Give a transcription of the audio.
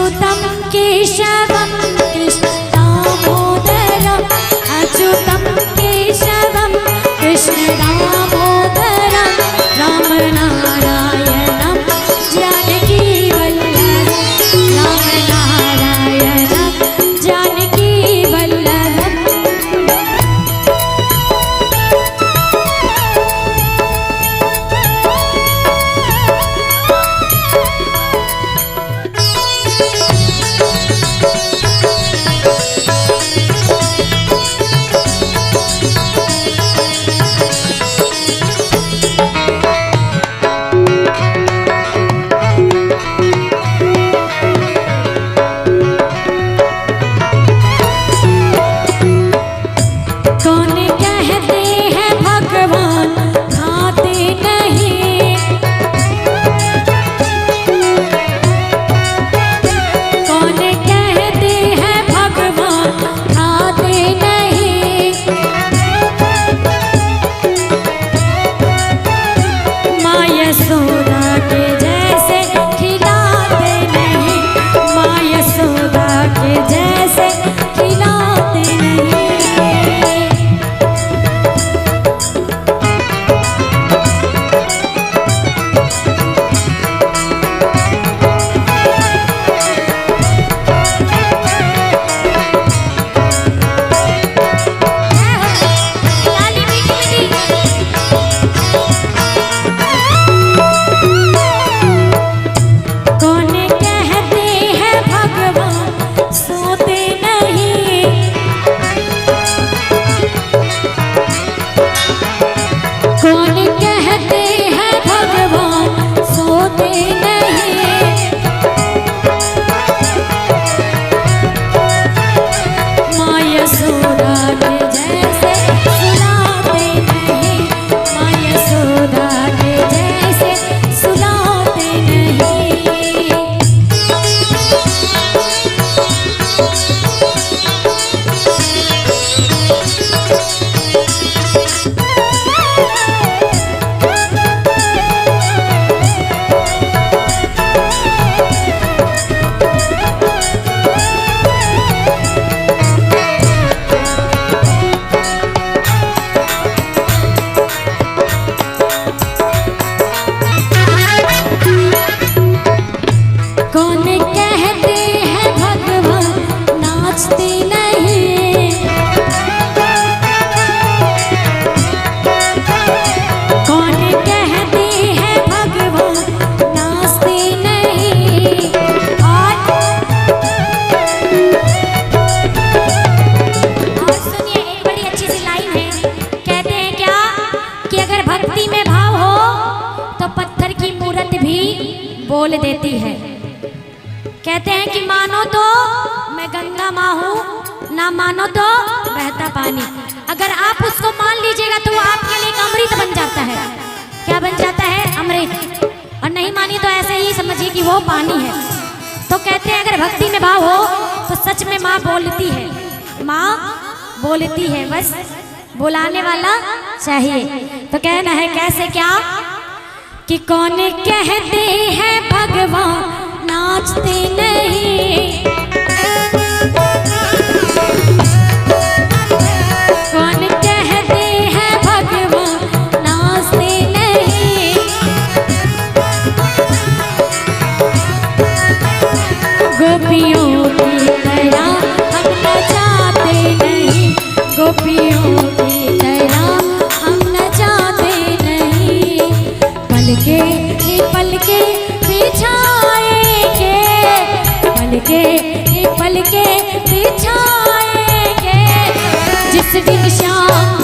अच्युतं केशवं कृष्ण दामोदरम् अच्युतं केशवं कृष्ण दामोदरं रामनारायणं जानकी वल्लभं रामनारायणं जानकी वल्लभम्। कौन कहते हैं भगवान खाते नहीं, कौन कहते हैं भगवान खाते नहीं, माँ यशोदा के जैसे खिलाते नहीं, माँ यशोदा के जैसे खिलाते नहीं। कौन कहते हैं भगवान सोते नहीं, कौन कहते हैं भगवान सोते नहीं, माँ यशोदा के जैसे सुलाते नहीं, माँ यशोदा के जैसे सुलाते नहीं। कौन कहते हैं भगवान नाचते नहीं, कौन कहते हैं भगवान नाचते नहीं। और सुनिए एक बड़ी अच्छी सी लाइन है, कहते हैं क्या कि अगर भक्ति में भाव हो तो पत्थर की मूरत भी बोल देती है। कहते हैं कि मानो तो मैं गंगा माँ हूँ, ना मानो तो बहता पानी। अगर आप उसको मान लीजिएगा तो वो आपके लिए एक अमृत बन जाता है। क्या बन जाता है? अमृत। और नहीं मानी तो ऐसे ही समझिए कि वो पानी है। तो कहते हैं अगर भक्ति में भाव हो तो सच में माँ बोलती है, माँ बोलती है, बस बुलाने वाला चाहिए। तो कहना है कैसे, क्या कि कौन कहते हैं भगवान नाचते नहीं, कौन कहते हैं भगवान नाचते नहीं, गोपियों की तरह हम नचाते नहीं, गोपियों की तरह हम नचाते नहीं। पलके पलके बिछाएंगे, पलके पलके बिछाएंगे, जिस दिन श्याम